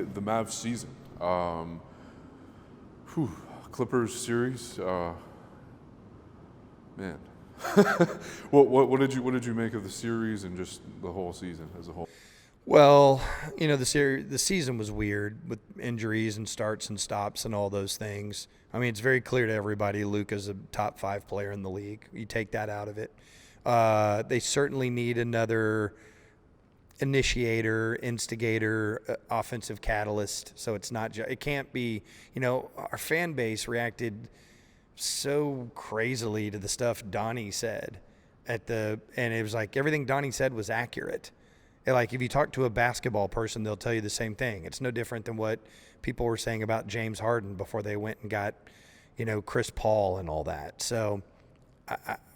the Mavs season. Clippers series. Man, what did you make of the series and just the whole season as a whole? Well, the season was weird with injuries and starts and stops and all those things. I mean, it's very clear to everybody Luka's a top 5 player in the league. You take that out of it. They certainly need another initiator, instigator, offensive catalyst. So it's not it can't be, our fan base reacted so crazily to the stuff Donnie said and it was like everything Donnie said was accurate. Like if you talk to a basketball person, they'll tell you the same thing. It's no different than what people were saying about James Harden before they went and got, Chris Paul and all that. So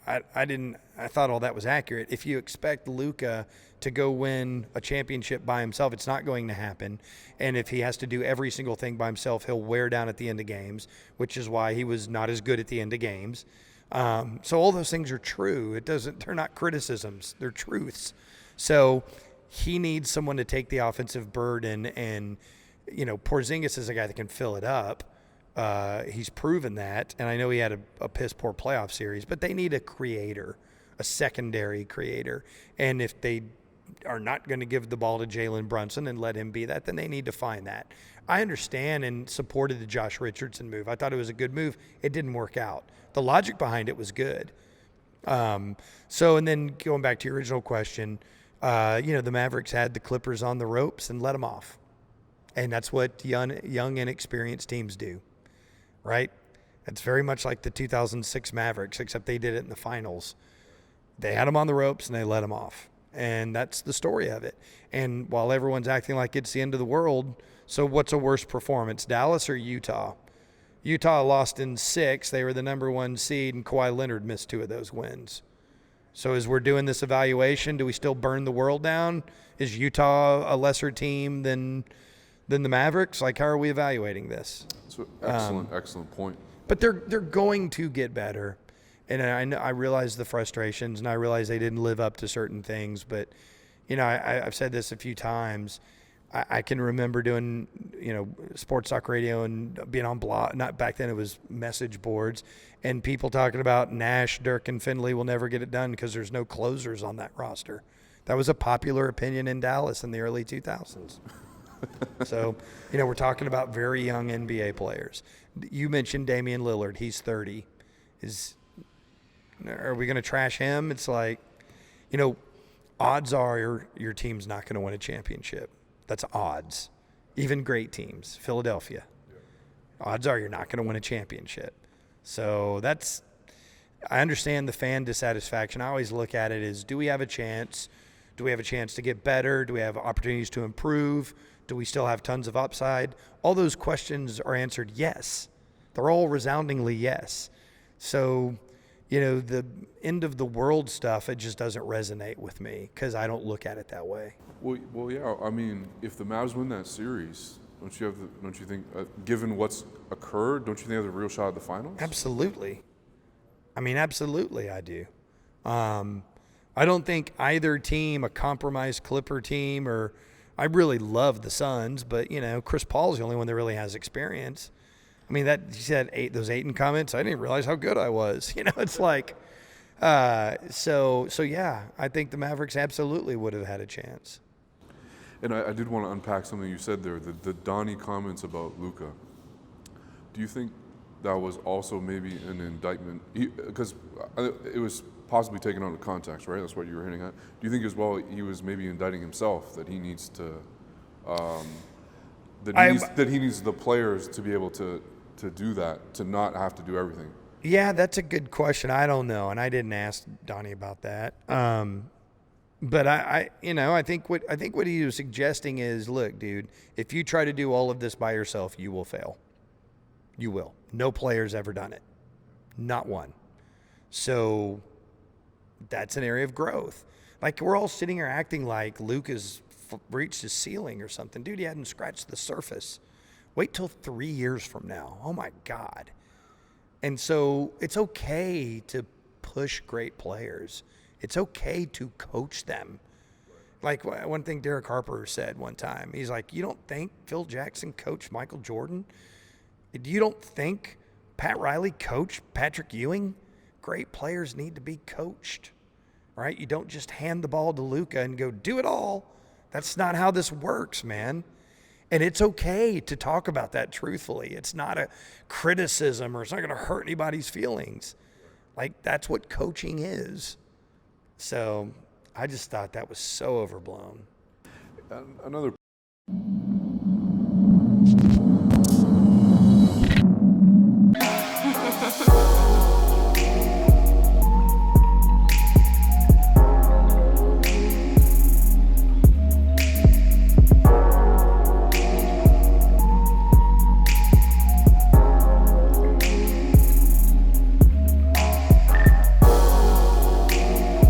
I thought all that was accurate. If you expect Luka to go win a championship by himself, it's not going to happen. And if he has to do every single thing by himself, he'll wear down at the end of games, which is why he was not as good at the end of games. So all those things are true. They're not criticisms, they're truths. So he needs someone to take the offensive burden, and Porzingis is a guy that can fill it up. He's proven that, and I know he had a piss poor playoff series, but they need a creator, a secondary creator. And if they are not going to give the ball to Jalen Brunson and let him be that, then they need to find that. I understand and supported the Josh Richardson move. I thought it was a good move. It didn't work out. The logic behind it was good. And then going back to your original question, the Mavericks had the Clippers on the ropes and let them off. And that's what young inexperienced teams do, right? It's very much like the 2006 Mavericks, except they did it in the finals. They had them on the ropes and they let them off. And that's the story of it. And while everyone's acting like it's the end of the world, so what's a worse performance, Dallas or Utah? Utah lost in 6. They were the number 1 seed, and Kawhi Leonard missed 2 of those wins. So as we're doing this evaluation, do we still burn the world down? Is Utah a lesser team than the Mavericks? Like, how are we evaluating this? That's an excellent point. But they're going to get better. And I realize the frustrations, and I realize they didn't live up to certain things. But, I've said this a few times. I can remember doing, sports talk radio and being on blog. Not back then, it was message boards, and people talking about Nash, Dirk, and Finley will never get it done because there's no closers on that roster. That was a popular opinion in Dallas in the early 2000s. So, we're talking about very young NBA players. You mentioned Damian Lillard. He's 30. Are we going to trash him? It's like, odds are your team's not going to win a championship. That's odds. Even great teams, Philadelphia. Odds are you're not going to win a championship. So I understand the fan dissatisfaction. I always look at it as, do we have a chance? Do we have a chance to get better? Do we have opportunities to improve? Do we still have tons of upside? All those questions are answered yes. They're all resoundingly yes. So, the end of the world stuff, it just doesn't resonate with me because I don't look at it that way. Well, yeah. I mean, if the Mavs win that series, don't you think, given what's occurred, don't you think they have a real shot at the finals? Absolutely. I mean, absolutely, I do. I don't think either team, a compromised Clipper team, or I really love the Suns, but Chris Paul's the only one that really has experience. I mean, he said those Ayton comments. I didn't realize how good I was. It's like, so yeah, I think the Mavericks absolutely would have had a chance. And I did want to unpack something you said there, the Donnie comments about Luka. Do you think that was also maybe an indictment? Because it was possibly taken out of context, right? That's what you were hinting at. Do you think as well he was maybe indicting himself that he needs to, that he needs the players to be able to do that, to not have to do everything? Yeah, that's a good question. I don't know, and I didn't ask Donnie about that. But I think what he was suggesting is, look, dude, if you try to do all of this by yourself, you will fail. You will. No player's ever done it. Not one. So that's an area of growth. Like, we're all sitting here acting like Luke has reached his ceiling or something. Dude, he hadn't scratched the surface. Wait till 3 years from now. Oh, my God. And so it's okay to push great players. It's okay to coach them. Like one thing Derek Harper said one time, he's like, you don't think Phil Jackson coached Michael Jordan? You don't think Pat Riley coached Patrick Ewing? Great players need to be coached, right? You don't just hand the ball to Luka and go do it all. That's not how this works, man. And it's okay to talk about that truthfully. It's not a criticism, or it's not going to hurt anybody's feelings. Like, that's what coaching is. So I just thought that was so overblown. Another